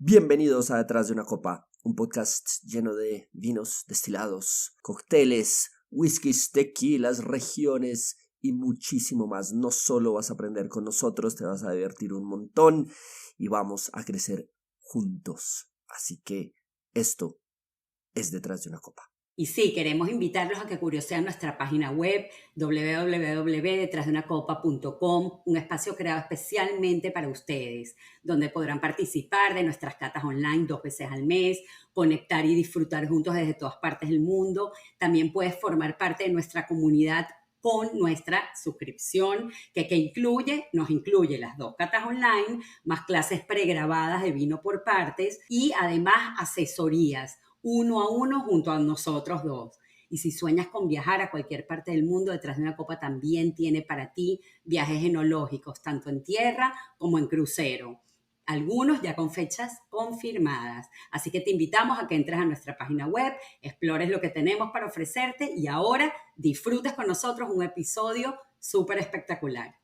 Bienvenidos a Detrás de una Copa, un podcast lleno de vinos destilados, cócteles, whiskies, tequilas, regiones y muchísimo más. No solo vas a aprender con nosotros, te vas a divertir un montón y vamos a crecer juntos. Así que esto es Detrás de una Copa. Y sí, queremos invitarlos a que curiosean nuestra página web www.detrasdeunacopa.com, un espacio creado especialmente para ustedes, donde podrán participar de nuestras catas online 2 veces al mes, conectar y disfrutar juntos desde todas partes del mundo. También puedes formar parte de nuestra comunidad con nuestra suscripción, que nos incluye las 2 catas online, más clases pregrabadas de vino por partes y además asesorías, 1 a 1 junto a nosotros 2. Y si sueñas con viajar a cualquier parte del mundo, Detrás de una Copa también tiene para ti viajes enológicos, tanto en tierra como en crucero. Algunos ya con fechas confirmadas. Así que te invitamos a que entres a nuestra página web, explores lo que tenemos para ofrecerte y ahora disfrutes con nosotros un episodio súper espectacular.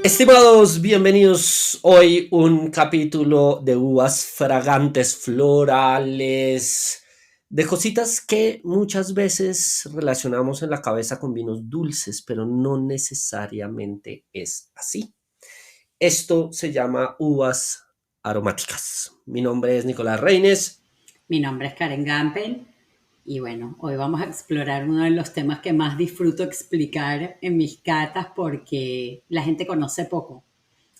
Estimados, bienvenidos. Hoy un capítulo de uvas fragantes, florales, de cositas que muchas veces relacionamos en la cabeza con vinos dulces, pero no necesariamente es así. Esto se llama uvas aromáticas. Mi nombre es Nicolás Reines. Mi nombre es Karen Gampel. Y bueno, hoy vamos a explorar uno de los temas que más disfruto explicar en mis catas porque la gente conoce poco.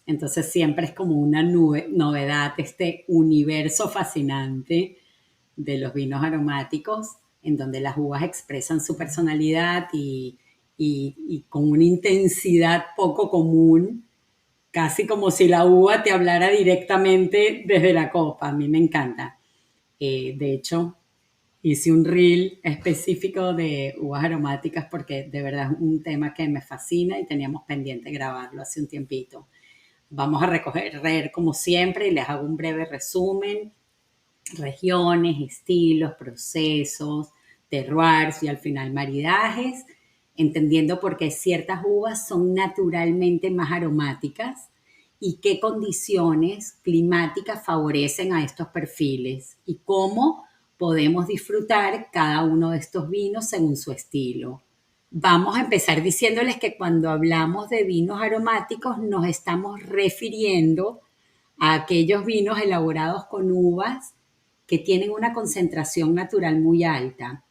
Entonces siempre es como una novedad, este universo fascinante de los vinos aromáticos, en donde las uvas expresan su personalidad y con una intensidad poco común, casi como si la uva te hablara directamente desde la copa. A mí me encanta. De hecho, hice un reel específico de uvas aromáticas porque de verdad es un tema que me fascina y teníamos pendiente grabarlo hace un tiempito. Vamos a recorrer como siempre y les hago un breve resumen, regiones, estilos, procesos, terroirs y al final maridajes, entendiendo por qué ciertas uvas son naturalmente más aromáticas y qué condiciones climáticas favorecen a estos perfiles y cómo podemos disfrutar cada uno de estos vinos según su estilo. Vamos a empezar diciéndoles que cuando hablamos de vinos aromáticos nos estamos refiriendo a aquellos vinos elaborados con uvas que tienen una concentración natural muy alta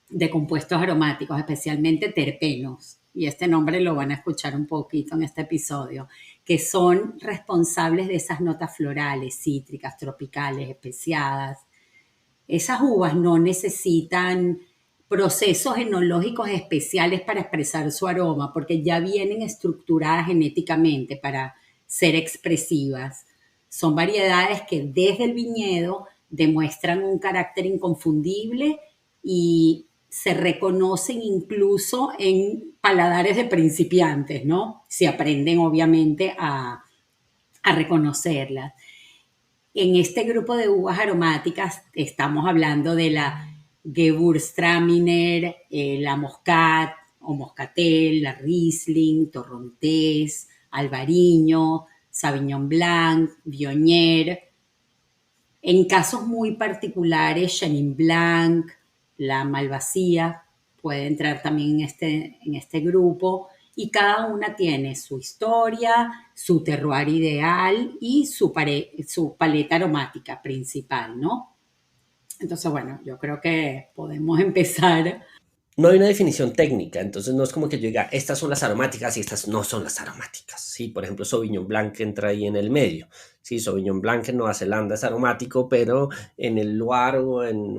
de compuestos aromáticos, especialmente terpenos, y este nombre lo van a escuchar un poquito en este episodio, que son responsables de esas notas florales, cítricas, tropicales, especiadas. Esas uvas no necesitan procesos enológicos especiales para expresar su aroma, porque ya vienen estructuradas genéticamente para ser expresivas. Son variedades que desde el viñedo demuestran un carácter inconfundible y se reconocen incluso en paladares de principiantes, ¿no? Si aprenden obviamente a reconocerlas. En este grupo de uvas aromáticas estamos hablando de la Gewürztraminer, la Moscat o Moscatel, la Riesling, Torrontés, Albariño, Sauvignon Blanc, Viognier. En casos muy particulares, Chenin Blanc, la Malvasía puede entrar también en este grupo y cada una tiene su historia, su terroir ideal y su paleta aromática principal, ¿no? Entonces, bueno, yo creo que podemos empezar. No hay una definición técnica, entonces no es como que yo diga, estas son las aromáticas y estas no son las aromáticas. Sí, por ejemplo, Sauvignon Blanc entra ahí en el medio. Sí, Sauvignon Blanc en Nueva Zelanda es aromático, pero en el Loire o en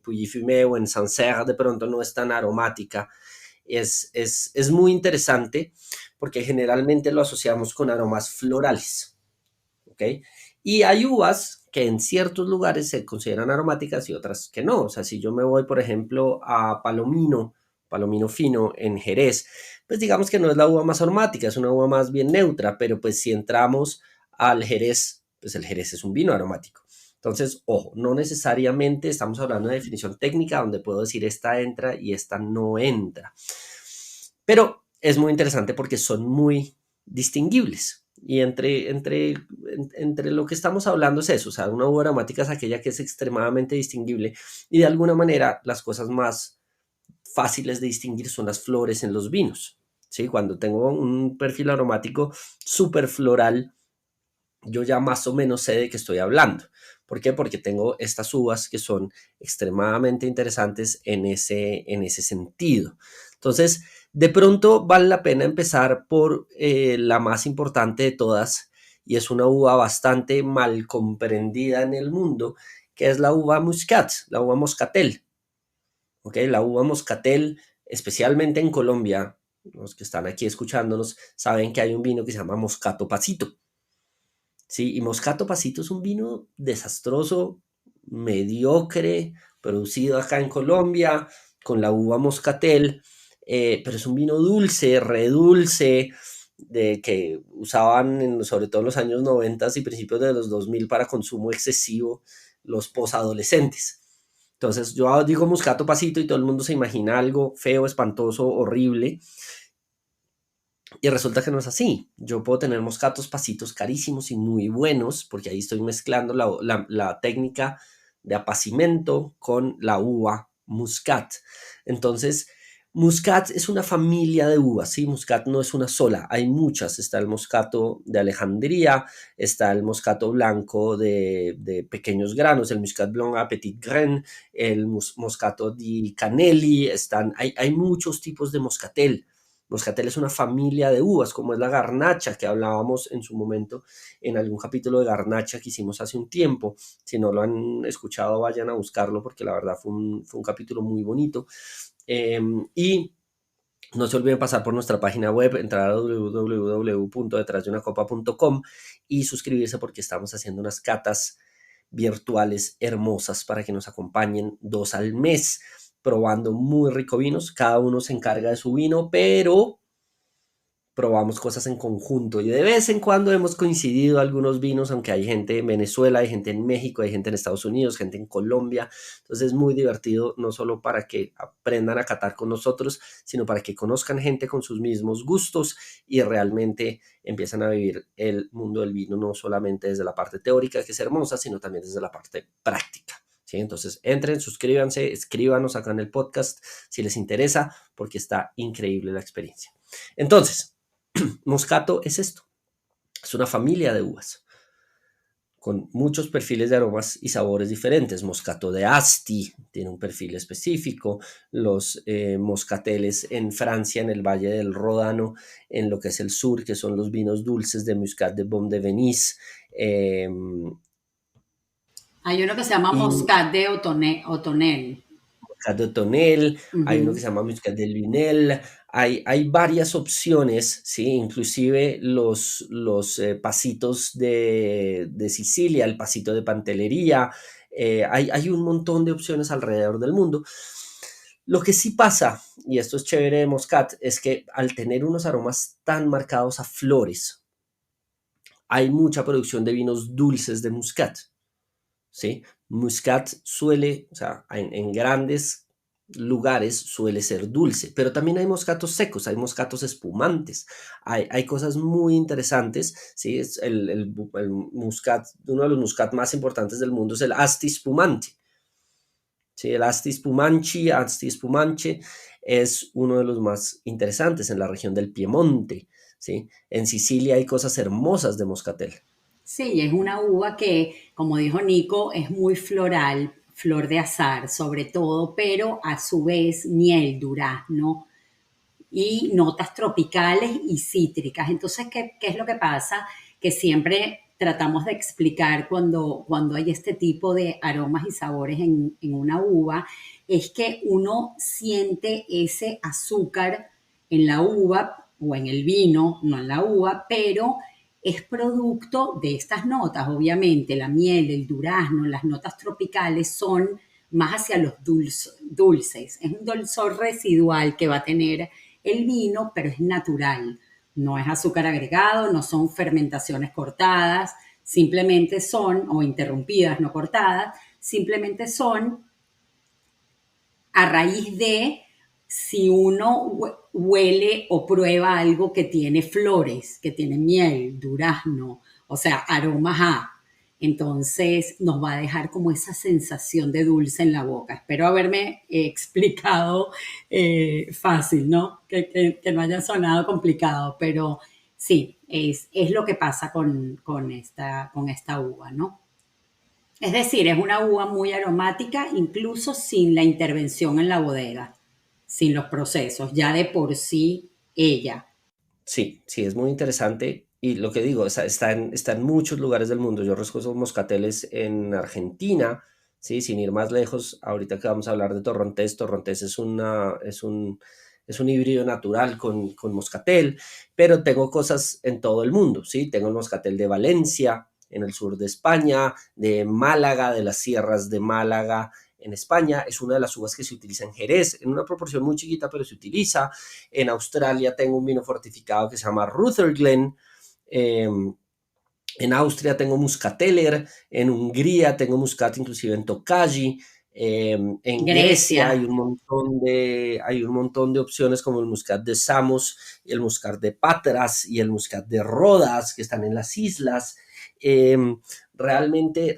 Puy-de-Fumé o en Sancerre de pronto no es tan aromática. Es muy interesante porque generalmente lo asociamos con aromas florales, ¿ok? Y hay uvas que en ciertos lugares se consideran aromáticas y otras que no. O sea, si yo me voy, por ejemplo, a Palomino fino en Jerez, pues digamos que no es la uva más aromática, es una uva más bien neutra, pero pues si entramos al Jerez, pues el Jerez es un vino aromático. Entonces, ojo, no necesariamente estamos hablando de definición técnica donde puedo decir esta entra y esta no entra. Pero es muy interesante porque son muy distinguibles. Y entre lo que estamos hablando es eso, o sea, una uva aromática es aquella que es extremadamente distinguible y de alguna manera las cosas más fáciles de distinguir son las flores en los vinos. ¿Sí? Cuando tengo un perfil aromático súper floral, yo ya más o menos sé de qué estoy hablando. ¿Por qué? Porque tengo estas uvas que son extremadamente interesantes en ese sentido. Entonces, de pronto vale la pena empezar por la más importante de todas y es una uva bastante mal comprendida en el mundo, que es la uva Muscat, la uva Moscatel. ¿Ok? La uva Moscatel, especialmente en Colombia, los que están aquí escuchándonos saben que hay un vino que se llama Moscato Pasito. Sí, y Moscato Pasito es un vino desastroso, mediocre, producido acá en Colombia con la uva Moscatel, pero es un vino dulce, redulce, de que usaban sobre todo en los años 90 y principios de los 2000 para consumo excesivo los posadolescentes. Entonces yo digo Moscato Pasito y todo el mundo se imagina algo feo, espantoso, horrible, y resulta que no es así. Yo puedo tener moscatos pasitos carísimos y muy buenos, porque ahí estoy mezclando la técnica de apacimento con la uva muscat. Entonces, muscat es una familia de uvas, ¿sí? Muscat no es una sola, hay muchas. Está el moscato de Alejandría, está el moscato blanco de pequeños granos, el muscat blanc à petit grain, el moscato di Canelli, hay muchos tipos de moscatel. Moscatel es una familia de uvas, como es la garnacha, que hablábamos en su momento en algún capítulo de garnacha que hicimos hace un tiempo. Si no lo han escuchado, vayan a buscarlo porque la verdad fue un capítulo muy bonito. Y no se olviden pasar por nuestra página web, entrar a www.detrasdeunacopa.com y suscribirse porque estamos haciendo unas catas virtuales hermosas para que nos acompañen 2 al mes, probando muy rico vinos. Cada uno se encarga de su vino, pero probamos cosas en conjunto y de vez en cuando hemos coincidido algunos vinos, aunque hay gente en Venezuela, hay gente en México, hay gente en Estados Unidos, gente en Colombia. Entonces es muy divertido, no solo para que aprendan a catar con nosotros, sino para que conozcan gente con sus mismos gustos y realmente empiezan a vivir el mundo del vino, no solamente desde la parte teórica, que es hermosa, sino también desde la parte práctica. ¿Sí? Entonces entren, suscríbanse, escríbanos acá en el podcast si les interesa, porque está increíble la experiencia. Entonces, Moscato es esto, es una familia de uvas con muchos perfiles de aromas y sabores diferentes. Moscato de Asti tiene un perfil específico, los moscateles en Francia, en el Valle del Ródano, en lo que es el sur, que son los vinos dulces de Muscat de Baume de Venise. Hay uno que se llama Y Moscat de Otonel. Muscat de Tonel, hay uno que Ujú. se llama Muscat de Lunel, hay varias opciones, ¿sí? Inclusive los pasitos de Sicilia, el pasito de Pantelería, hay un montón de opciones alrededor del mundo. Lo que sí pasa, y esto es chévere de Moscat, es que al tener unos aromas tan marcados a flores, hay mucha producción de vinos dulces de Muscat. ¿Sí? Muscat suele, o sea, en grandes lugares suele ser dulce, pero también hay moscatos secos, hay moscatos espumantes, hay cosas muy interesantes, ¿sí? Es el muscat, uno de los muscat más importantes del mundo es el Asti spumante, ¿sí? El Asti spumanche es uno de los más interesantes en la región del Piemonte, ¿sí? En Sicilia hay cosas hermosas de moscatel. Sí, es una uva que, como dijo Nico, es muy floral, flor de azar sobre todo, pero a su vez miel, durazno y notas tropicales y cítricas. Entonces, ¿qué es lo que pasa? Que siempre tratamos de explicar cuando hay este tipo de aromas y sabores en una uva, es que uno siente ese azúcar en la uva o en el vino, no en la uva, pero es producto de estas notas. Obviamente, la miel, el durazno, las notas tropicales son más hacia los dulces. Es un dulzor residual que va a tener el vino, pero es natural. No es azúcar agregado, no son fermentaciones cortadas, simplemente son, o interrumpidas, no cortadas, simplemente son a raíz de si uno huele o prueba algo que tiene flores, que tiene miel, durazno, o sea, aromas a, entonces nos va a dejar como esa sensación de dulce en la boca. Espero haberme explicado fácil, ¿no? Que no haya sonado complicado, pero sí, es lo que pasa con esta uva, ¿no? Es decir, es una uva muy aromática, incluso sin la intervención en la bodega, sin los procesos, ya de por sí ella. Sí, sí, es muy interesante. Y lo que digo, está en muchos lugares del mundo. Yo reconozco esos moscateles en Argentina, sí, sin ir más lejos. Ahorita que vamos a hablar de Torrontés, Torrontés es un híbrido natural con moscatel, pero tengo cosas en todo el mundo, sí. Tengo el moscatel de Valencia, en el sur de España, de Málaga, de las sierras de Málaga, en España. Es una de las uvas que se utiliza en Jerez, en una proporción muy chiquita, pero se utiliza. En Australia tengo un vino fortificado que se llama Rutherglen. Eh, en Austria tengo Muscateller. En Hungría tengo Muscat inclusive en Tokaji. En Grecia Grecia, hay un montón de opciones como el Muscat de Samos, el Muscat de Patras y el Muscat de Rodas que están en las islas. Eh, realmente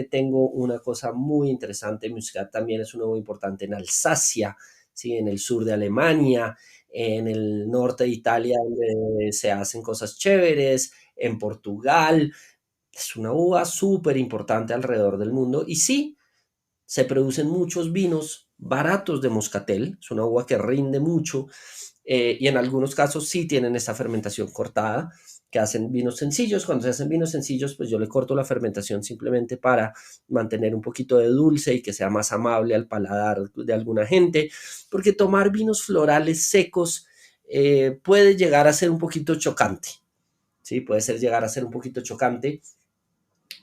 tengo una cosa muy interesante. Muscat también es un nuevo importante en Alsacia, ¿sí? En el sur de Alemania, en el norte de Italia, donde se hacen cosas chéveres, en Portugal. Es una uva súper importante alrededor del mundo. Y sí, se producen muchos vinos baratos de moscatel. Es una uva que rinde mucho. Y en algunos casos sí tienen esta fermentación cortada, que hacen vinos sencillos. Cuando se hacen vinos sencillos, pues yo le corto la fermentación simplemente para mantener un poquito de dulce y que sea más amable al paladar de alguna gente, porque tomar vinos florales secos puede llegar a ser un poquito chocante, ¿sí? Puede ser llegar a ser un poquito chocante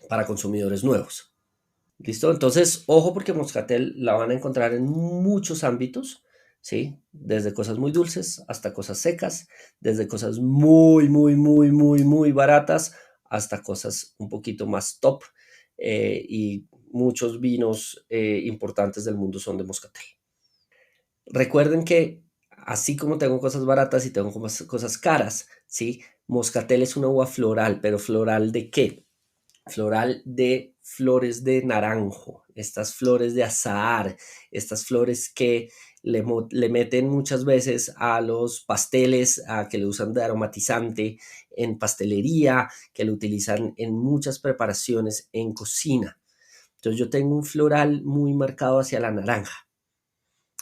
para consumidores nuevos. ¿Listo? Entonces, ojo porque Moscatel la van a encontrar en muchos ámbitos, ¿sí? Desde cosas muy dulces hasta cosas secas, desde cosas muy baratas hasta cosas un poquito más top. Y muchos vinos importantes del mundo son de Moscatel. Recuerden que así como tengo cosas baratas y tengo cosas caras, ¿sí? Moscatel es una uva floral, pero ¿floral de qué? Floral de flores de naranjo, estas flores de azahar, estas flores que le meten muchas veces a los pasteles, a que le usan de aromatizante en pastelería, que lo utilizan en muchas preparaciones en cocina. Entonces yo tengo un floral muy marcado hacia la naranja,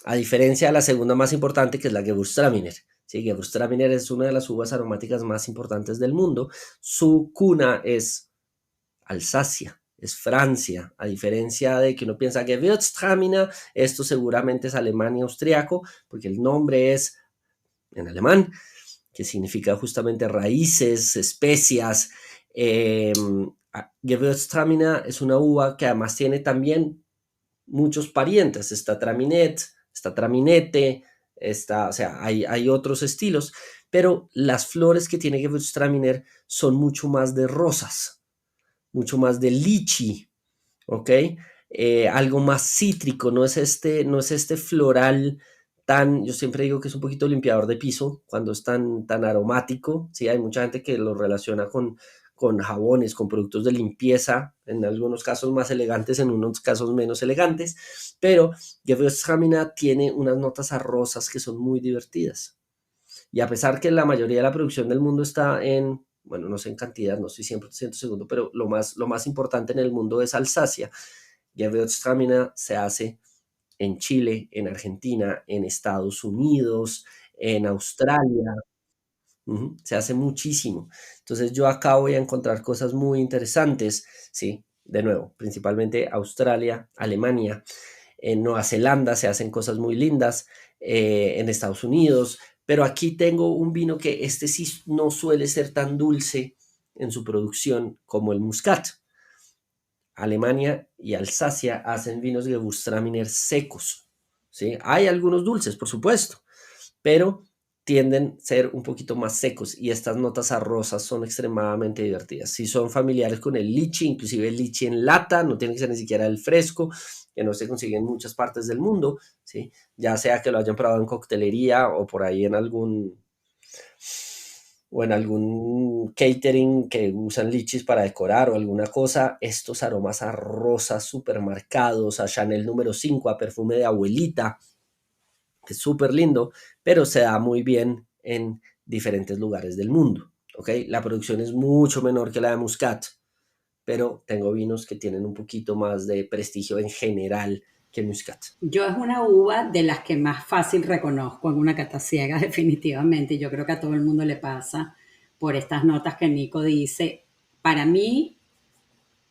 a diferencia de la segunda más importante, que es la Gewürztraminer. Sí, Gewürztraminer es una de las uvas aromáticas más importantes del mundo. Su cuna es Alsacia, es Francia, a diferencia de que uno piensa que Gewürztraminer, esto seguramente es Alemania austriaco, porque el nombre es en alemán, que significa justamente raíces, especias. Eh, Gewürztraminer es una uva que además tiene también muchos parientes, está Traminet, está Traminete, está, o sea, hay otros estilos, pero las flores que tiene Gewürztraminer son mucho más de rosas, mucho más de lichi, ¿ok? Algo más cítrico, no es este floral tan, yo siempre digo que es un poquito limpiador de piso cuando es tan aromático, ¿sí? Hay mucha gente que lo relaciona con jabones, con productos de limpieza, en algunos casos más elegantes, en unos casos menos elegantes, pero Gewürztraminer tiene unas notas a rosas que son muy divertidas. Y a pesar que la mayoría de la producción del mundo está en, bueno, no sé en cantidad, no estoy 100% seguro, pero lo más importante en el mundo es Alsacia. Gewürztraminer se hace en Chile, en Argentina, en Estados Unidos, en Australia. Se hace muchísimo. Entonces yo acá voy a encontrar cosas muy interesantes, ¿sí? De nuevo, principalmente Australia, Alemania, en Nueva Zelanda se hacen cosas muy lindas, en Estados Unidos, pero aquí tengo un vino que este sí no suele ser tan dulce en su producción como el Muscat. Alemania y Alsacia hacen vinos Gewürztraminer secos, ¿sí? Hay algunos dulces, por supuesto, pero tienden a ser un poquito más secos y estas notas a rosas son extremadamente divertidas. Si son familiares con el lichi, inclusive el lichi en lata, no tiene que ser ni siquiera el fresco, que no se consigue en muchas partes del mundo, ¿sí? Ya sea que lo hayan probado en coctelería o por ahí en algún catering que usan lichis para decorar o alguna cosa, estos aromas a rosas súper marcados, a Chanel número 5, a perfume de abuelita, que es súper lindo, pero se da muy bien en diferentes lugares del mundo, ¿ok? La producción es mucho menor que la de Muscat, pero tengo vinos que tienen un poquito más de prestigio en general que Muscat. Yo es una uva de las que más fácil reconozco en una cata ciega, definitivamente. Yo creo que a todo el mundo le pasa por estas notas que Nico dice. Para mí,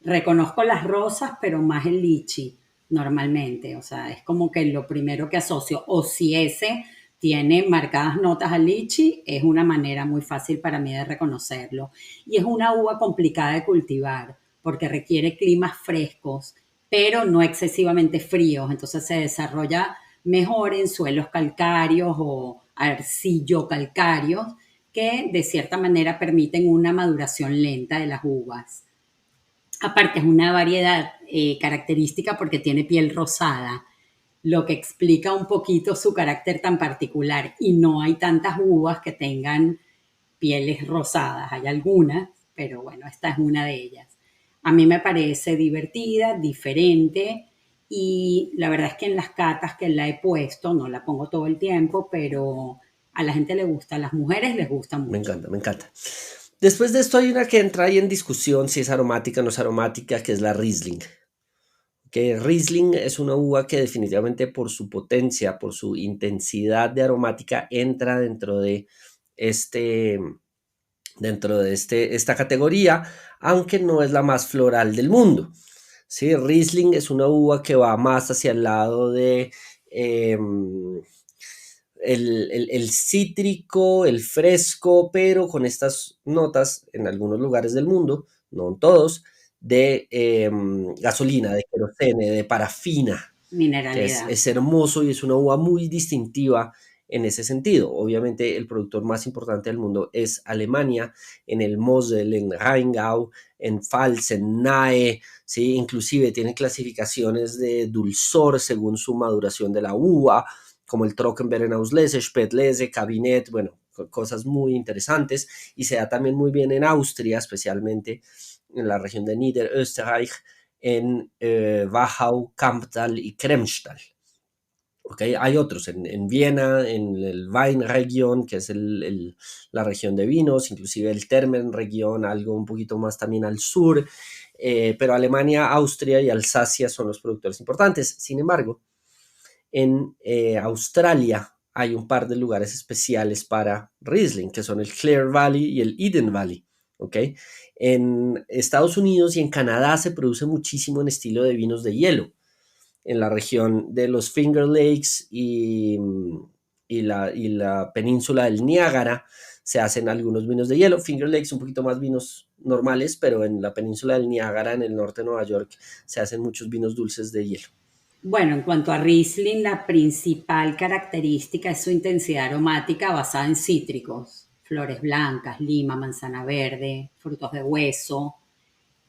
reconozco las rosas, pero más el lichi normalmente. O sea, es como que lo primero que asocio. O si ese tiene marcadas notas al lichi, es una manera muy fácil para mí de reconocerlo. Y es una uva complicada de cultivar porque requiere climas frescos, pero no excesivamente fríos. Entonces se desarrolla mejor en suelos calcáreos o arcillo calcáreos que de cierta manera permiten una maduración lenta de las uvas. Aparte es una variedad característica porque tiene piel rosada, lo que explica un poquito su carácter tan particular. Y no hay tantas uvas que tengan pieles rosadas, hay algunas, pero bueno, esta es una de ellas. A mí me parece divertida, diferente, y la verdad es que en las catas que la he puesto, no la pongo todo el tiempo, pero a la gente le gusta, a las mujeres les gusta Me mucho. encanta, me encanta. Después de esto hay una que entra ahí en discusión si es aromática o no es aromática, que es la Riesling. Que Riesling es una uva que definitivamente por su potencia, por su intensidad de aromática, entra este, esta categoría, aunque no es la más floral del mundo. ¿Sí? Riesling es una uva que va más hacia el lado de el cítrico, el fresco, pero con estas notas en algunos lugares del mundo, no en todos, de gasolina, de querosene, de parafina, que Mineralidad. es hermoso y es una uva muy distintiva en ese sentido. Obviamente el productor más importante del mundo es Alemania, en el Mosel, en Rheingau, en Pfalz, en Nahe, ¿sí? Inclusive tiene clasificaciones de dulzor según su maduración de la uva, como el Trockenbeerenauslese, Spätlese, Cabinet, bueno, cosas muy interesantes, y se da también muy bien en Austria, especialmente en la región de Niederösterreich, en Wachau, Kamptal y Kremstal. Okay. Hay otros en Viena, en el Weinregion, que es la región de vinos, inclusive el Termenregion, algo un poquito más también al sur, pero Alemania, Austria y Alsacia son los productores importantes. Sin embargo, en Australia hay un par de lugares especiales para Riesling, que son el Clare Valley y el Eden Valley. ¿Okay? En Estados Unidos y en Canadá se produce muchísimo en estilo de vinos de hielo. En la región de los Finger Lakes y la península del Niágara se hacen algunos vinos de hielo. Finger Lakes un poquito más vinos normales, pero en la península del Niágara, en el norte de Nueva York, se hacen muchos vinos dulces de hielo. Bueno, en cuanto a Riesling, la principal característica es su intensidad aromática basada en cítricos, flores blancas, lima, manzana verde, frutos de hueso,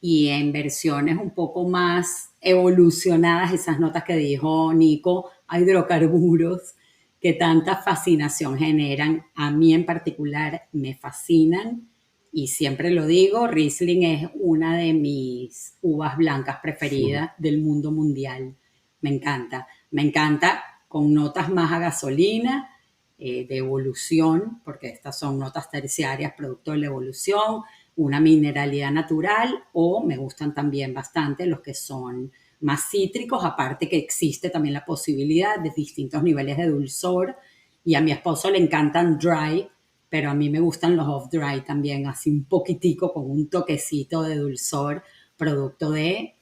y en versiones un poco más evolucionadas, esas notas que dijo Nico, hidrocarburos, que tanta fascinación generan. A mí en particular me fascinan y siempre lo digo, Riesling es una de mis uvas blancas preferidas del mundo mundial. Me encanta con notas más a gasolina, de evolución, porque estas son notas terciarias producto de la evolución, una mineralidad natural, o me gustan también bastante los que son más cítricos, aparte que existe también la posibilidad de distintos niveles de dulzor, y a mi esposo le encantan dry, pero a mí me gustan los off dry también, así un poquitico con un toquecito de dulzor, producto de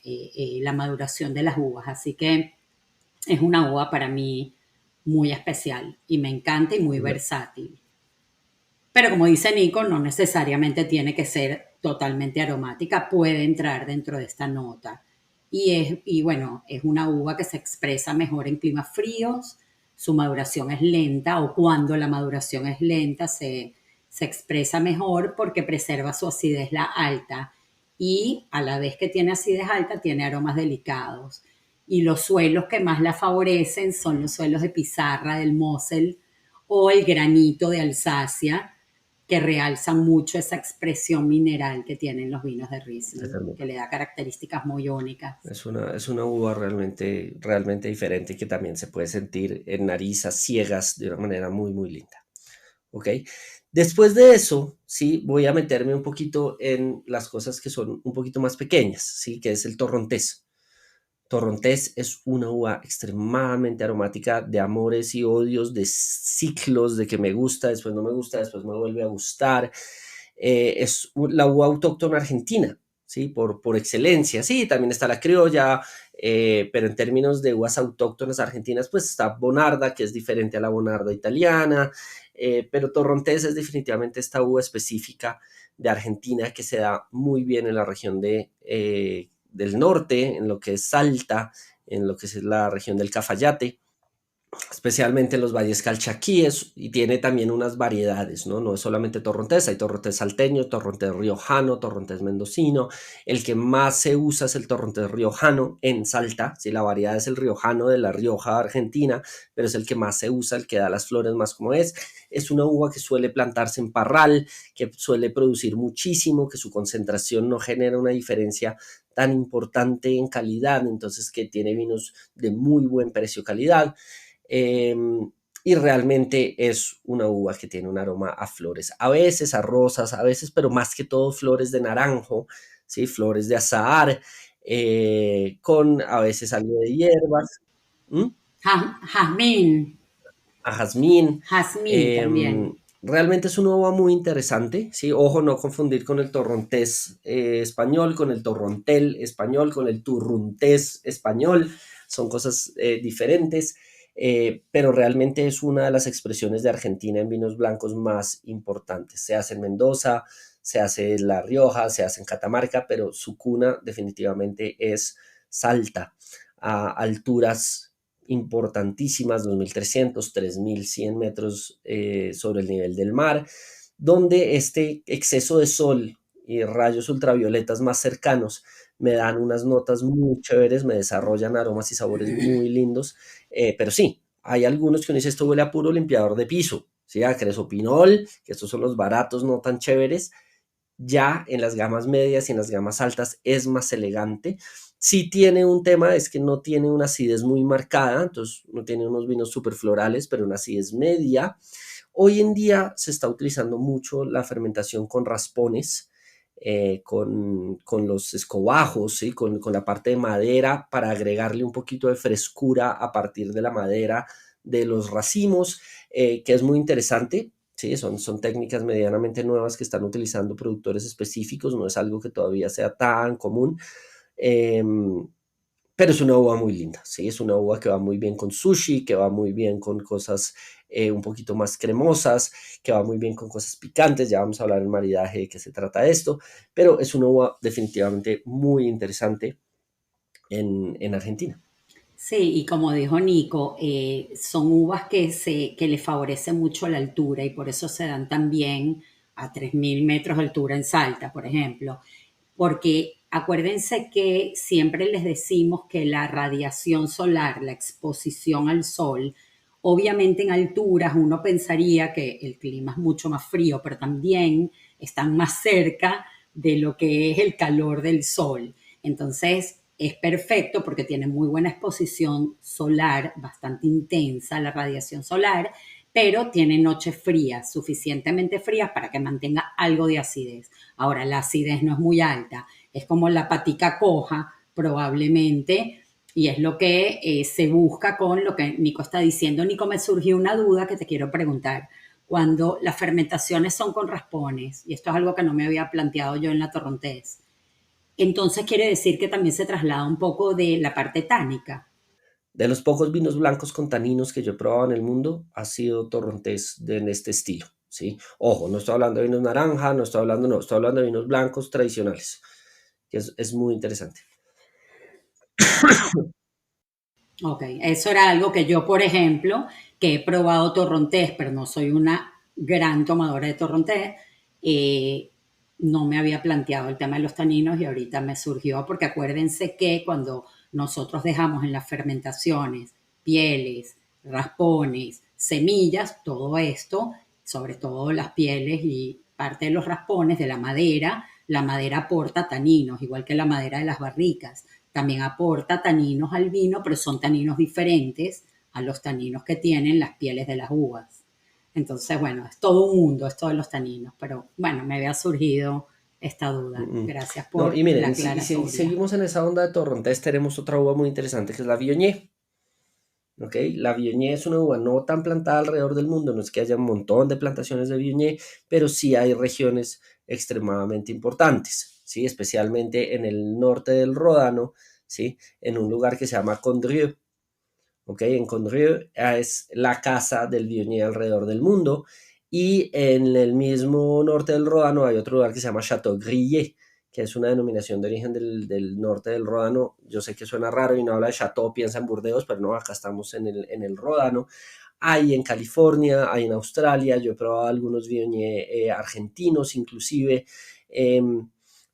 la maduración de las uvas. Así que es una uva para mí muy especial y me encanta y muy versátil. Pero como dice Nico, no necesariamente tiene que ser totalmente aromática, puede entrar dentro de esta nota. Y bueno, es una uva que se expresa mejor en climas fríos, su maduración es lenta o cuando la maduración es lenta se expresa mejor porque preserva su acidez la alta y a la vez que tiene acidez alta tiene aromas delicados. Y los suelos que más la favorecen son los suelos de pizarra del Mosel o el granito de Alsacia, que realzan mucho esa expresión mineral que tienen los vinos de Riesling, que le da características muy únicas. Es una uva realmente, realmente diferente que también se puede sentir en nariz a ciegas de una manera muy, muy linda. ¿Ok? Después de eso, sí, voy a meterme un poquito en las cosas que son un poquito más pequeñas, sí, que es el torrontés. Torrontés es una uva extremadamente aromática, de amores y odios, de ciclos, de que me gusta, después no me gusta, después me vuelve a gustar. Es la uva autóctona argentina, ¿sí? Por excelencia. Sí, también está la criolla, pero en términos de uvas autóctonas argentinas, pues está Bonarda, que es diferente a la Bonarda italiana, pero Torrontés es definitivamente esta uva específica de Argentina que se da muy bien en la región del norte, en lo que es Salta, en lo que es la región del Cafayate, especialmente en los valles calchaquíes, y tiene también unas variedades, ¿no? No es solamente torrontés, hay torrontés salteño, torrontés riojano, torrontés mendocino. El que más se usa es el torrontés riojano en Salta, ¿sí? La variedad es el riojano de La Rioja, Argentina, pero es el que más se usa, el que da las flores más como es. Es una uva que suele plantarse en parral, que suele producir muchísimo, que su concentración no genera una diferencia tan importante en calidad, entonces que tiene vinos de muy buen precio-calidad. Eh, y realmente es una uva que tiene un aroma a flores, a veces a rosas, a veces, pero más que todo flores de naranjo, ¿sí? Flores de azahar, con a veces algo de hierbas, ¿m? Jazmín, A jazmín. jazmín Eh, también. realmente es una uva muy interesante, ¿sí? Ojo, no confundir con el torrontés español, con el torrontel español, con el turruntés español, son cosas diferentes. Pero realmente es una de las expresiones de Argentina en vinos blancos más importantes. Se hace en Mendoza, se hace en La Rioja, se hace en Catamarca, pero su cuna definitivamente es Salta, a alturas importantísimas, 2.300, 3.100 metros sobre el nivel del mar, donde este exceso de sol y rayos ultravioletas más cercanos me dan unas notas muy chéveres, me desarrollan aromas y sabores muy lindos, pero sí, hay algunos que uno dice, esto huele a puro limpiador de piso, ¿sí? A cresopinol, que estos son los baratos, no tan chéveres. Ya en las gamas medias y en las gamas altas es más elegante. Sí tiene un tema, es que no tiene una acidez muy marcada, entonces no tiene unos vinos súper florales, pero una acidez media. Hoy en día se está utilizando mucho la fermentación con raspones, con los escobajos, ¿sí? Con la parte de madera para agregarle un poquito de frescura a partir de la madera de los racimos, que es muy interesante. Sí, son técnicas medianamente nuevas que están utilizando productores específicos, no es algo que todavía sea tan común, eh, pero es una uva muy linda, ¿sí? Es una uva que va muy bien con sushi, que va muy bien con cosas un poquito más cremosas, que va muy bien con cosas picantes, ya vamos a hablar en maridaje de qué se trata esto, pero es una uva definitivamente muy interesante en Argentina. Sí, y como dijo Nico, son uvas que le favorece mucho la altura y por eso se dan también a 3.000 metros de altura en Salta, por ejemplo. Porque acuérdense que siempre les decimos que la radiación solar, la exposición al sol, obviamente en alturas uno pensaría que el clima es mucho más frío, pero también están más cerca de lo que es el calor del sol. Entonces es perfecto porque tiene muy buena exposición solar, bastante intensa la radiación solar, pero tiene noches frías, suficientemente frías para que mantenga algo de acidez. Ahora, la acidez no es muy alta, es como la patica coja, probablemente, y es lo que se busca con lo que Nico está diciendo. Nico, me surgió una duda que te quiero preguntar. Cuando las fermentaciones son con raspones, y esto es algo que no me había planteado yo en la Torrontés, entonces quiere decir que también se traslada un poco de la parte tánica. De los pocos vinos blancos con taninos que yo he probado en el mundo, ha sido Torrontés en este estilo, ¿sí? Ojo, no estoy hablando de vinos naranja, no estoy hablando, no, estoy hablando de vinos blancos tradicionales, que es muy interesante. Ok, eso era algo que yo, por ejemplo, que he probado torrontés, pero no soy una gran tomadora de torrontés, eh, no me había planteado el tema de los taninos y ahorita me surgió, porque acuérdense que cuando nosotros dejamos en las fermentaciones pieles, raspones, semillas, todo esto, sobre todo las pieles y parte de los raspones de la madera aporta taninos, igual que la madera de las barricas. También aporta taninos al vino, pero son taninos diferentes a los taninos que tienen las pieles de las uvas. Entonces, bueno, es todo un mundo esto de los taninos, pero bueno, me había surgido esta duda. Mm, mm. Gracias No, y por la miren, si aclaratoria. seguimos en esa onda de torrontés, tenemos otra uva muy interesante que es la Viognier. ¿Ok? La Viognier es una uva no tan plantada alrededor del mundo, no es que haya un montón de plantaciones de Viognier, pero sí hay regiones extremadamente importantes, ¿sí? Especialmente en el norte del Ródano, ¿sí? En un lugar que se llama Condrieu, ¿ok? En Condrieu es la casa del Viognier alrededor del mundo, y en el mismo norte del Ródano hay otro lugar que se llama Chateau Grillet, que es una denominación de origen del norte del Ródano. Yo sé que suena raro y no habla de Chateau, piensa en Burdeos, pero no, acá estamos en el Ródano. Hay en California, hay en Australia, yo he probado algunos Viognier argentinos inclusive.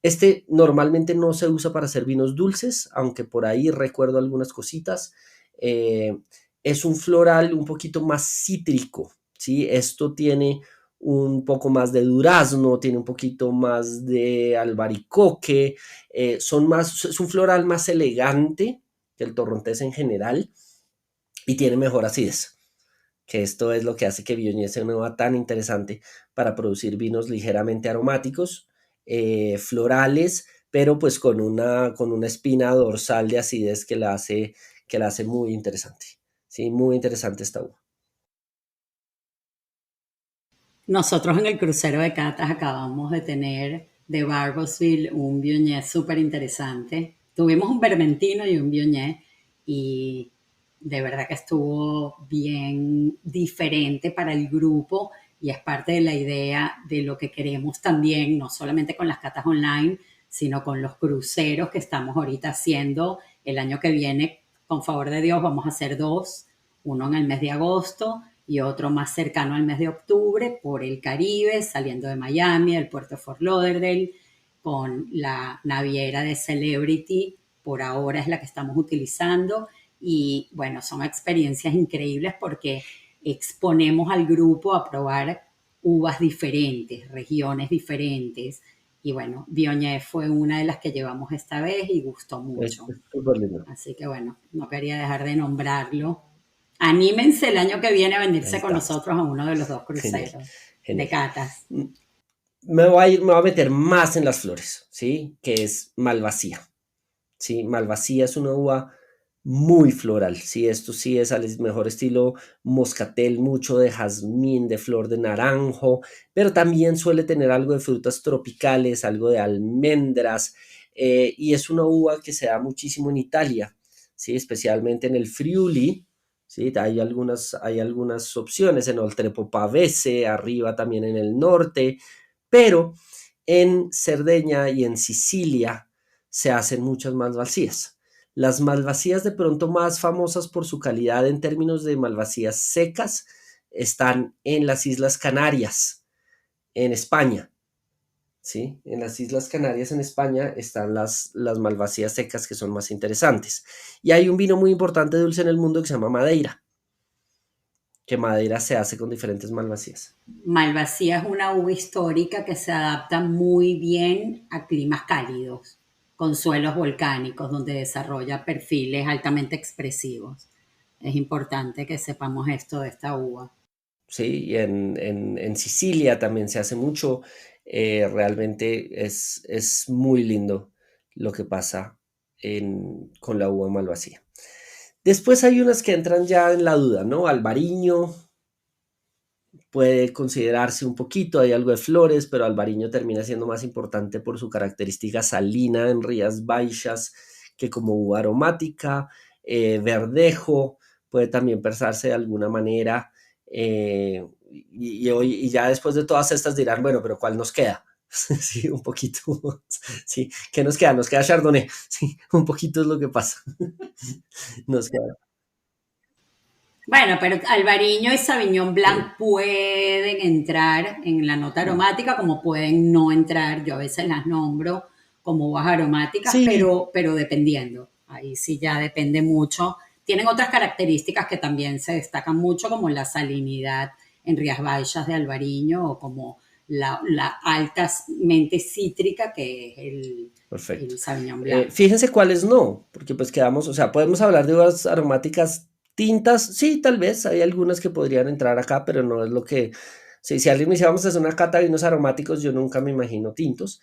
Este normalmente no se usa para hacer vinos dulces, aunque por ahí recuerdo algunas cositas. Eh, es un floral un poquito más cítrico, ¿sí? Esto tiene un poco más de durazno, tiene un poquito más de albaricoque, es un floral más elegante que el torrontés en general y tiene mejor acidez, que esto es lo que hace que Viognier sea una uva tan interesante para producir vinos ligeramente aromáticos, florales, pero pues con una espina dorsal de acidez que la hace muy interesante. Sí, muy interesante esta uva. Nosotros en el crucero de catas acabamos de tener de Barbosville un Viognier súper interesante. Tuvimos un Vermentino y un Viognier y de verdad que estuvo bien diferente para el grupo y es parte de la idea de lo que queremos también, no solamente con las catas online, sino con los cruceros que estamos ahorita haciendo. El año que viene, con favor de Dios, vamos a hacer dos, uno en el mes de agosto y otro más cercano al mes de octubre por el Caribe, saliendo de Miami, del puerto de Fort Lauderdale, con la naviera de Celebrity, por ahora es la que estamos utilizando. Y bueno, son experiencias increíbles porque exponemos al grupo a probar uvas diferentes, regiones diferentes. Y bueno, Viognier fue una de las que llevamos esta vez y gustó mucho. Es súper lindo. Así que bueno, no quería dejar de nombrarlo. Anímense el año que viene a Ahí venirse con estamos. nosotros a uno de los dos Genial, cruceros de genial. catas. Me voy a meter más en las flores, ¿sí? Que es Malvasía. ¿Sí? Malvasía es una uva muy floral, ¿sí? Esto sí es al mejor estilo moscatel, mucho de jazmín, de flor de naranjo, pero también suele tener algo de frutas tropicales, algo de almendras, y es una uva que se da muchísimo en Italia, ¿sí? Especialmente en el Friuli, ¿sí? Hay algunas opciones en Oltrepo Pavese, arriba también en el norte, pero en Cerdeña y en Sicilia se hacen muchas malvasías. Las malvasías de pronto más famosas por su calidad en términos de malvasías secas están en las Islas Canarias, en España. ¿Sí? En las Islas Canarias, en España, están las malvasías secas que son más interesantes. Y hay un vino muy importante dulce en el mundo que se llama Madeira, que Madeira se hace con diferentes malvasías. Malvasía es una uva histórica que se adapta muy bien a climas cálidos, con suelos volcánicos, donde desarrolla perfiles altamente expresivos. Es importante que sepamos esto de esta uva. ¿Sí? Y en Sicilia también se hace mucho. Realmente es muy lindo lo que pasa con la uva Malvasía. Después hay unas que entran ya en la duda, ¿no? Albariño puede considerarse un poquito, hay algo de flores, pero Albariño termina siendo más importante por su característica salina en Rías Baixas que como uva aromática. Verdejo puede también pensarse de alguna manera. Y ya después de todas estas dirán, bueno, pero ¿cuál nos queda? Sí, un poquito. Sí, ¿qué nos queda? Nos queda Chardonnay. Sí, un poquito es lo que pasa. Nos queda. Bueno, pero Albariño y Sauvignon Blanc pueden entrar en la nota aromática como pueden no entrar. Yo a veces las nombro como uvas aromáticas, Sí, pero dependiendo. Ahí sí ya depende mucho. Tienen otras características que también se destacan mucho, como la salinidad en Rías Baixas de Albariño o como la altamente cítrica que es perfecto. el Sauvignon Blanc. Fíjense cuáles no, porque pues quedamos, o sea, podemos hablar de uvas aromáticas tintas, sí, tal vez, hay algunas que podrían entrar acá, pero no es lo que, si alguien me dice vamos a hacer una cata de vinos aromáticos, yo nunca me imagino tintos,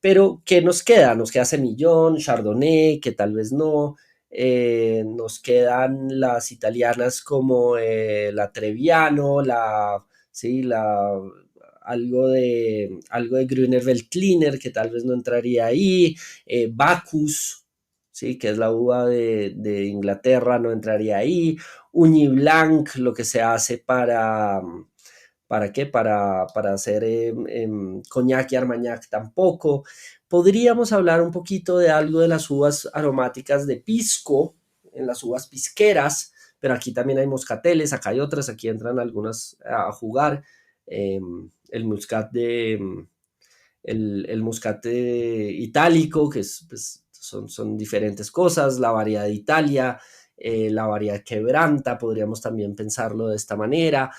pero ¿qué nos queda? Nos queda semillón, chardonnay, que tal vez no, nos quedan las italianas como la Trebbiano, sí, algo de Grüner Veltliner, que tal vez no entraría ahí, Bacchus, ¿sí? Que es la uva de Inglaterra, no entraría ahí, Ugni Blanc, lo que se hace ¿para qué? Para hacer coñac y armagnac tampoco. Podríamos hablar un poquito de algo de las uvas aromáticas de pisco, en las uvas pisqueras, pero aquí también hay moscateles, acá hay otras, aquí entran algunas a jugar. El muscat el muscate itálico, que es, pues, son diferentes cosas, la variedad de Italia, la variedad quebranta, podríamos también pensarlo de esta manera,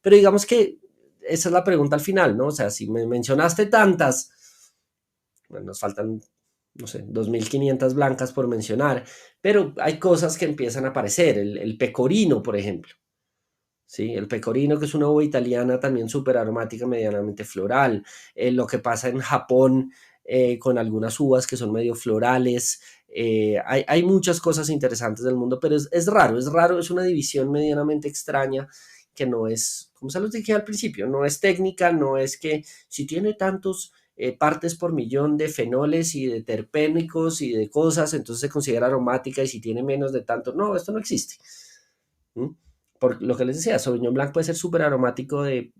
pero digamos que esa es la pregunta al final, ¿no? O sea, si me mencionaste tantas, bueno, nos faltan, no sé, 2.500 blancas por mencionar, pero hay cosas que empiezan a aparecer, el pecorino, por ejemplo. Sí, el pecorino, que es una uva italiana también súper aromática, medianamente floral. Lo que pasa en Japón con algunas uvas que son medio florales. Hay muchas cosas interesantes del mundo, pero es raro, es una división medianamente extraña que no es, como se los dije al principio, no es técnica, no es que si tiene tantos partes por millón de fenoles y de terpénicos y de cosas, entonces se considera aromática y si tiene menos de tanto, no, esto no existe. ¿Mm? Por lo que les decía, Sauvignon Blanc puede ser súper aromático de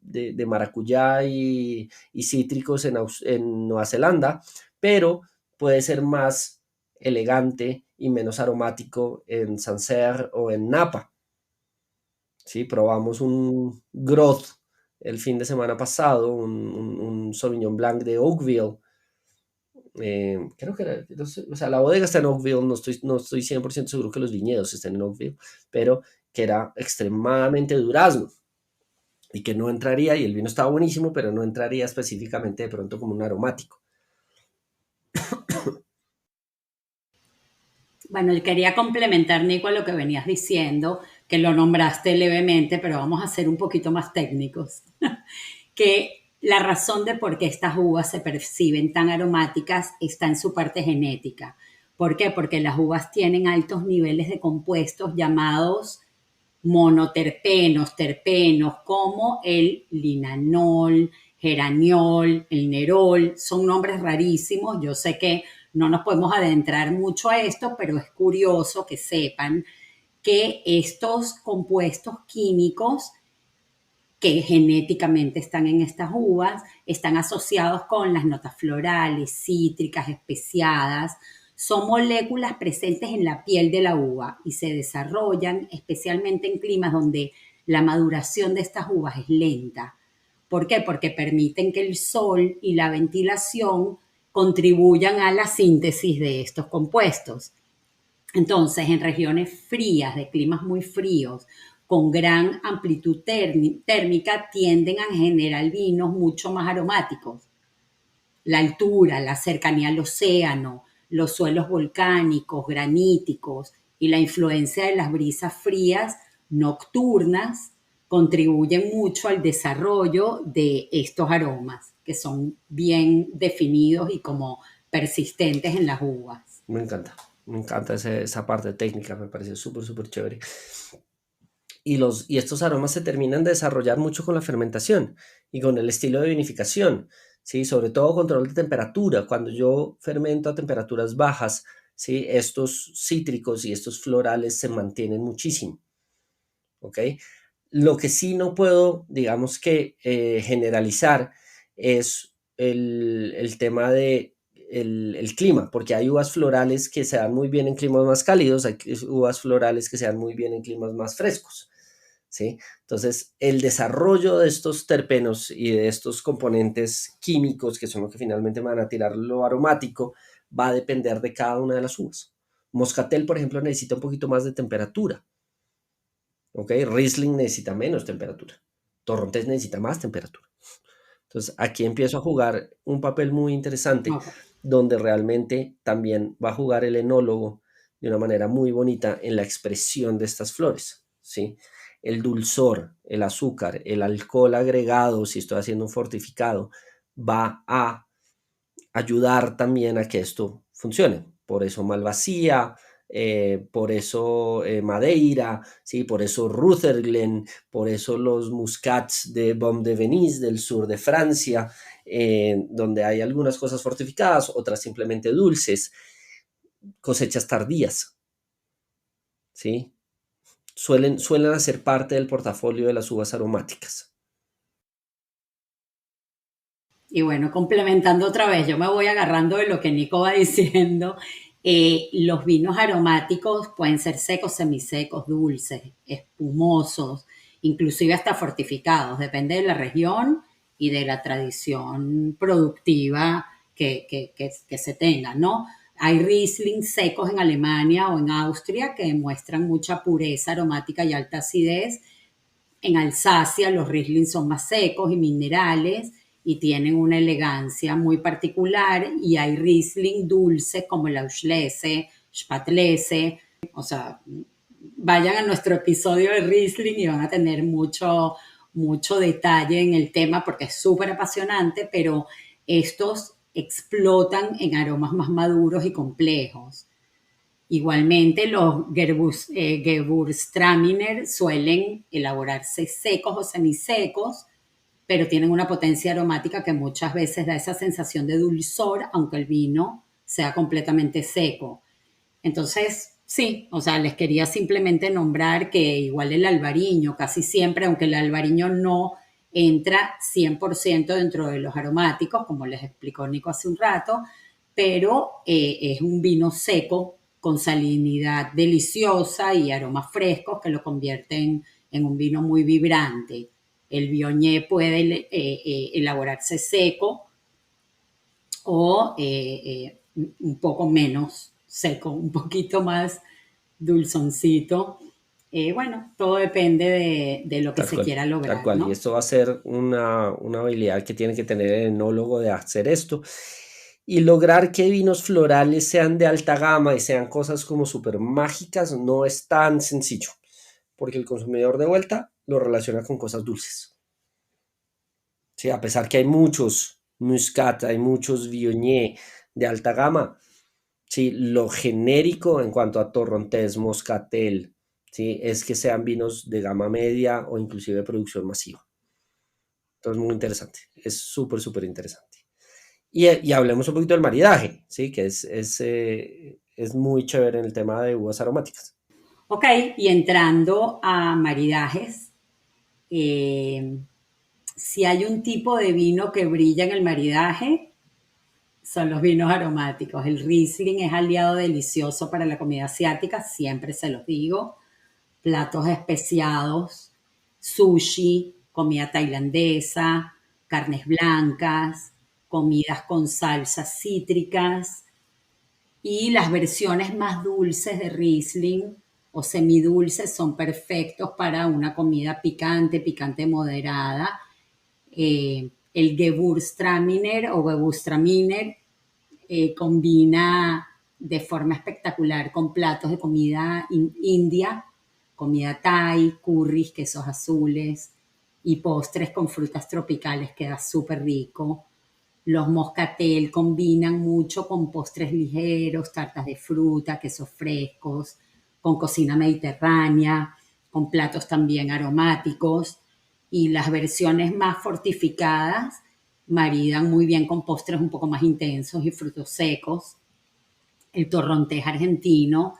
maracuyá y cítricos en Nueva Zelanda, pero puede ser más elegante y menos aromático en Sancerre o en Napa. ¿Sí? Probamos un Groth el fin de semana pasado, un Sauvignon Blanc de Oakville. Creo que era, no sé, o sea, la bodega está en Oakville, no estoy 100% seguro que los viñedos estén en Oakville, pero que era extremadamente durazno y que no entraría, y el vino estaba buenísimo, pero no entraría específicamente de pronto como un aromático. Bueno, y quería complementar, Nico, lo que venías diciendo, que lo nombraste levemente, pero vamos a ser un poquito más técnicos. Que la razón de por qué estas uvas se perciben tan aromáticas está en su parte genética. ¿Por qué? Porque las uvas tienen altos niveles de compuestos llamados monoterpenos, terpenos, como el linanol, geraniol, el nerol, son nombres rarísimos. Yo sé que no nos podemos adentrar mucho a esto, pero es curioso que sepan que estos compuestos químicos que genéticamente están en estas uvas, están asociados con las notas florales, cítricas, especiadas. Son moléculas presentes en la piel de la uva y se desarrollan especialmente en climas donde la maduración de estas uvas es lenta. ¿Por qué? Porque permiten que el sol y la ventilación contribuyan a la síntesis de estos compuestos. Entonces, en regiones frías, de climas muy fríos, con gran amplitud térmica, tienden a generar vinos mucho más aromáticos. La altura, la cercanía al océano, los suelos volcánicos, graníticos y la influencia de las brisas frías nocturnas contribuyen mucho al desarrollo de estos aromas, que son bien definidos y como persistentes en las uvas. Me encanta esa parte técnica, me parece súper, súper chévere. Y estos aromas se terminan de desarrollar mucho con la fermentación y con el estilo de vinificación, ¿sí? Sobre todo control de temperatura. Cuando yo fermento a temperaturas bajas, ¿sí? Estos cítricos y estos florales se mantienen muchísimo, ¿ok? Lo que sí no puedo, digamos que generalizar es el tema de el clima, porque hay uvas florales que se dan muy bien en climas más cálidos, hay uvas florales que se dan muy bien en climas más frescos. ¿sí? Entonces, el desarrollo de estos terpenos y de estos componentes químicos, que son los que finalmente van a tirar lo aromático, va a depender de cada una de las uvas. Moscatel, por ejemplo, necesita un poquito más de temperatura, ¿ok? Riesling necesita menos temperatura. Torrontés necesita más temperatura. Entonces, aquí empiezo a jugar un papel muy interesante, Ok. donde realmente también va a jugar el enólogo de una manera muy bonita en la expresión de estas flores, ¿sí? El dulzor, el azúcar, el alcohol agregado, si estoy haciendo un fortificado, va a ayudar también a que esto funcione. Por eso Malvasía, por eso Madeira, ¿sí? Por eso Rutherglen, por eso los Muscats de Baume de Venise del sur de Francia, donde hay algunas cosas fortificadas, otras simplemente dulces, cosechas tardías, ¿sí? Suelen hacer parte del portafolio de las uvas aromáticas. Y bueno, complementando otra vez, yo me voy agarrando de lo que Nico va diciendo. Los vinos aromáticos pueden ser secos, semisecos, dulces, espumosos, inclusive hasta fortificados, depende de la región y de la tradición productiva que se tenga, ¿no? Hay Riesling secos en Alemania o en Austria que muestran mucha pureza aromática y alta acidez. En Alsacia los Riesling son más secos y minerales y tienen una elegancia muy particular, y hay Riesling dulces como el Auslese, Spatlese. O sea, vayan a nuestro episodio de Riesling y van a tener mucho detalle en el tema porque es súper apasionante, pero estos explotan en aromas más maduros y complejos. Igualmente, los Gewürztraminer suelen elaborarse secos o semisecos, pero tienen una potencia aromática que muchas veces da esa sensación de dulzor, aunque el vino sea completamente seco. Entonces, sí, o sea, les quería simplemente nombrar que igual el albariño, casi siempre, aunque el albariño no entra 100% dentro de los aromáticos, como les explicó Nico hace un rato, pero es un vino seco con salinidad deliciosa y aromas frescos que lo convierten en un vino muy vibrante. El Viognier puede elaborarse seco o un poco menos seco, un poquito más dulzoncito. Bueno, todo depende de lo que Tal se cual, quiera tal lograr, cual. Y ¿no? esto va a ser una habilidad que tiene que tener el enólogo de hacer esto y lograr que vinos florales sean de alta gama y sean cosas como súper mágicas no es tan sencillo, porque el consumidor de vuelta lo relaciona con cosas dulces. Sí, a pesar que hay muchos Muscat, hay muchos Viognier de alta gama, sí, lo genérico en cuanto a Torrontés, Moscatel, sí, es que sean vinos de gama media o inclusive de producción masiva. Entonces, muy interesante, es súper, súper interesante. Y hablemos un poquito del maridaje, ¿sí? Que es muy chévere en el tema de uvas aromáticas. Ok, y entrando a maridajes, eh, si hay un tipo de vino que brilla en el maridaje, son los vinos aromáticos. El Riesling es aliado delicioso para la comida asiática, siempre se los digo. Platos especiados, sushi, comida tailandesa, carnes blancas, comidas con salsas cítricas, y las versiones más dulces de Riesling o semidulces son perfectos para una comida picante, picante moderada. El Gewürztraminer o Gewürztraminer combina de forma espectacular con platos de comida india, comida thai, curries, quesos azules y postres con frutas tropicales, queda súper rico. Los moscatel combinan mucho con postres ligeros, tartas de fruta, quesos frescos, con cocina mediterránea, con platos también aromáticos. Y las versiones más fortificadas maridan muy bien con postres un poco más intensos y frutos secos. El torrontés argentino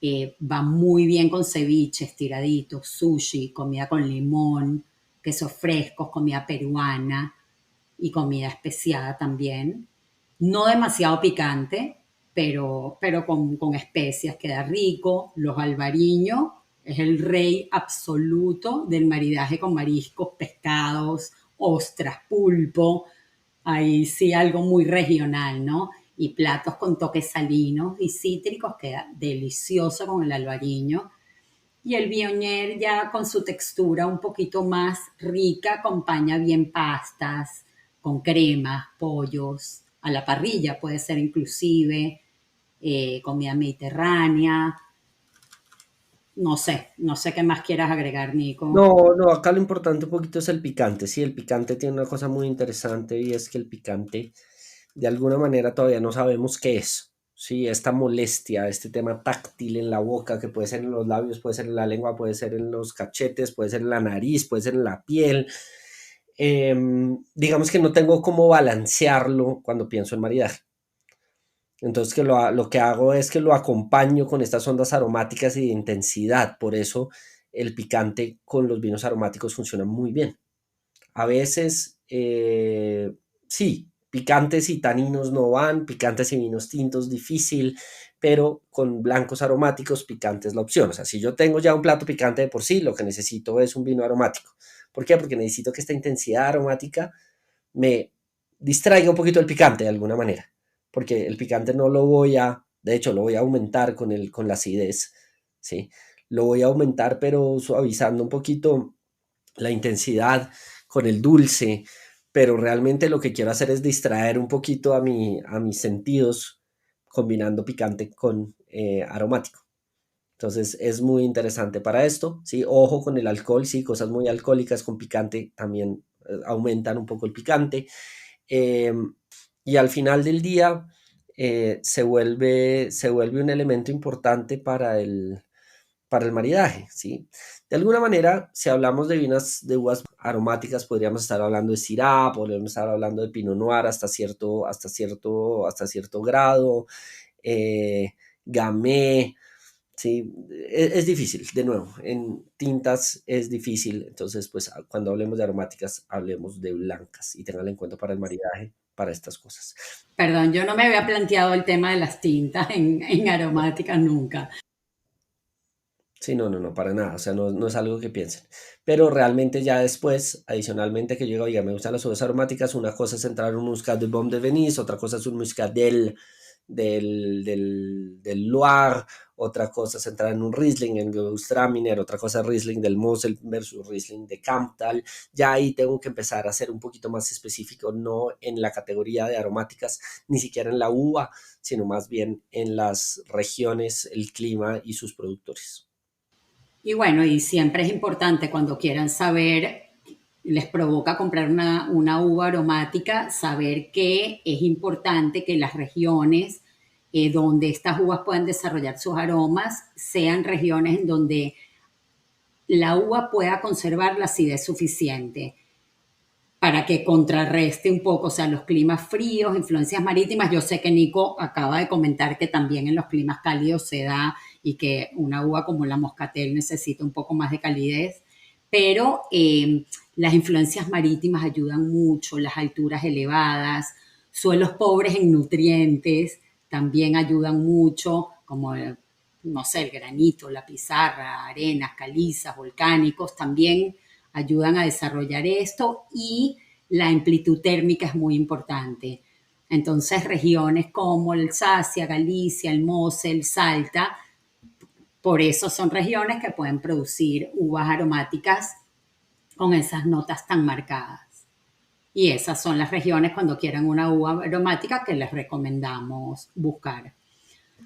va muy bien con ceviches, tiraditos, sushi, comida con limón, quesos frescos, comida peruana y comida especiada también. No demasiado picante, pero con especias queda rico. Los albariños Es el rey absoluto del maridaje con mariscos, pescados, ostras, pulpo. Ahí sí algo muy regional, ¿no? Y platos con toques salinos y cítricos, queda delicioso con el albariño. Y el bionier ya con su textura un poquito más rica, acompaña bien pastas, con cremas, pollos, a la parrilla puede ser inclusive, comida mediterránea. No sé qué más quieras agregar, Nico. No, no, acá lo importante un poquito es el picante. Sí, el picante tiene una cosa muy interesante y es que el picante, de alguna manera todavía no sabemos qué es. Sí, esta molestia, este tema táctil en la boca, que puede ser en los labios, puede ser en la lengua, puede ser en los cachetes, puede ser en la nariz, puede ser en la piel. Digamos que no tengo cómo balancearlo cuando pienso en maridaje. Entonces lo que hago es que lo acompaño con estas ondas aromáticas y de intensidad. Por eso el picante con los vinos aromáticos funciona muy bien. A veces, sí, picantes y taninos no van, picantes y vinos tintos difícil, pero con blancos aromáticos picante es la opción. O sea, si yo tengo ya un plato picante de por sí, lo que necesito es un vino aromático. ¿Por qué? Porque necesito que esta intensidad aromática me distraiga un poquito el picante de alguna manera, porque el picante no lo voy a, de hecho lo voy a aumentar con la acidez, ¿sí? Lo voy a aumentar pero suavizando un poquito la intensidad con el dulce, pero realmente lo que quiero hacer es distraer un poquito a mis sentidos combinando picante con aromático. Entonces es muy interesante para esto, ¿sí? Ojo con el alcohol, sí, cosas muy alcohólicas con picante también aumentan un poco el picante. Eh, y al final del día se vuelve un elemento importante para el maridaje, ¿sí? De alguna manera, si hablamos de vinas de uvas aromáticas, podríamos estar hablando de Syrah, podríamos estar hablando de Pinot Noir hasta cierto grado, eh, Gamay, sí, es difícil, de nuevo, en tintas es difícil, entonces pues cuando hablemos de aromáticas, hablemos de blancas y tengan en cuenta para el maridaje, para estas cosas. Perdón, yo no me había planteado el tema de las tintas en aromáticas nunca. Sí, no, no, no, para nada, o sea, no, no es algo que piensen. Pero realmente ya después, adicionalmente que yo digo, oiga, me gustan las uvas aromáticas, una cosa es entrar un Muscat de Baume de Venise, otra cosa es un Muscat del Loire, otra cosa es entrar en un Riesling, en Gewürztraminer, otra cosa es Riesling del Mosel versus Riesling de Camptal. Ya ahí tengo que empezar a ser un poquito más específico, no en la categoría de aromáticas, ni siquiera en la uva, sino más bien en las regiones, el clima y sus productores. Y bueno, y siempre es importante cuando quieran saber, les provoca comprar una uva aromática, saber que es importante que las regiones donde estas uvas puedan desarrollar sus aromas sean regiones en donde la uva pueda conservar la acidez suficiente para que contrarreste un poco, o sea, los climas fríos, influencias marítimas. Yo sé que Nico acaba de comentar que también en los climas cálidos se da y que una uva como la moscatel necesita un poco más de calidez, pero las influencias marítimas ayudan mucho, las alturas elevadas, suelos pobres en nutrientes también ayudan mucho, como no sé, el granito, la pizarra, arenas, calizas, volcánicos, también ayudan a desarrollar esto y la amplitud térmica es muy importante. Entonces, regiones como Alsacia, Galicia, el Mosel, Salta, por eso son regiones que pueden producir uvas aromáticas con esas notas tan marcadas. Y esas son las regiones cuando quieran una uva aromática que les recomendamos buscar.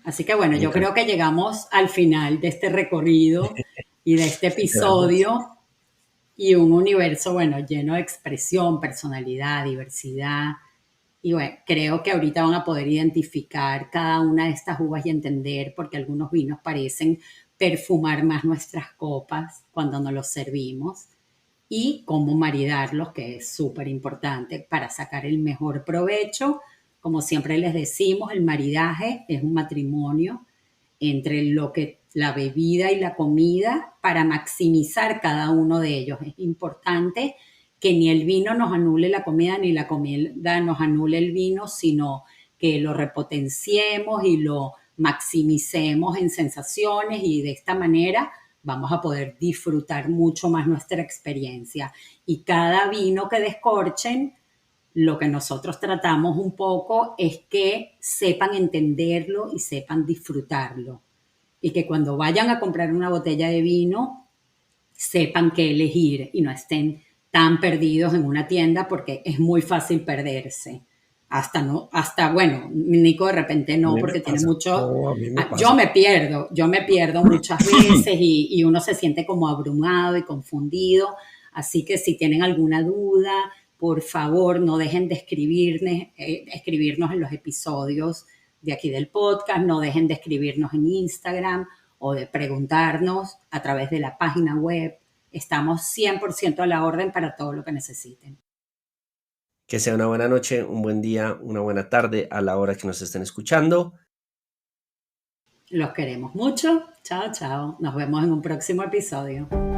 Así que bueno, Me yo creo encanta. que llegamos al final de este recorrido y de este Veamos. episodio y un universo, bueno, lleno de expresión, personalidad, diversidad. Y bueno, creo que ahorita van a poder identificar cada una de estas uvas y entender porque algunos vinos parecen perfumar más nuestras copas cuando nos los servimos y cómo maridarlos, que es súper importante para sacar el mejor provecho. Como siempre les decimos, el maridaje es un matrimonio entre lo que la bebida y la comida para maximizar cada uno de ellos. Es importante que ni el vino nos anule la comida ni la comida nos anule el vino, sino que lo repotenciemos y lo maximicemos en sensaciones y de esta manera vamos a poder disfrutar mucho más nuestra experiencia. Y cada vino que descorchen, lo que nosotros tratamos un poco es que sepan entenderlo y sepan disfrutarlo. Y que cuando vayan a comprar una botella de vino, sepan qué elegir y no estén tan perdidos en una tienda porque es muy fácil perderse. Bueno, Nico de repente A no, mí me porque tiene pasa. mucho, No, a mí me yo pasa. me pierdo muchas veces y uno se siente como abrumado y confundido. Así que si tienen alguna duda, por favor, no dejen de escribirnos en los episodios de aquí del podcast, no dejen de escribirnos en Instagram o de preguntarnos a través de la página web. Estamos 100% a la orden para todo lo que necesiten. Que sea una buena noche, un buen día, una buena tarde a la hora que nos estén escuchando. Los queremos mucho. Chao, chao. Nos vemos en un próximo episodio.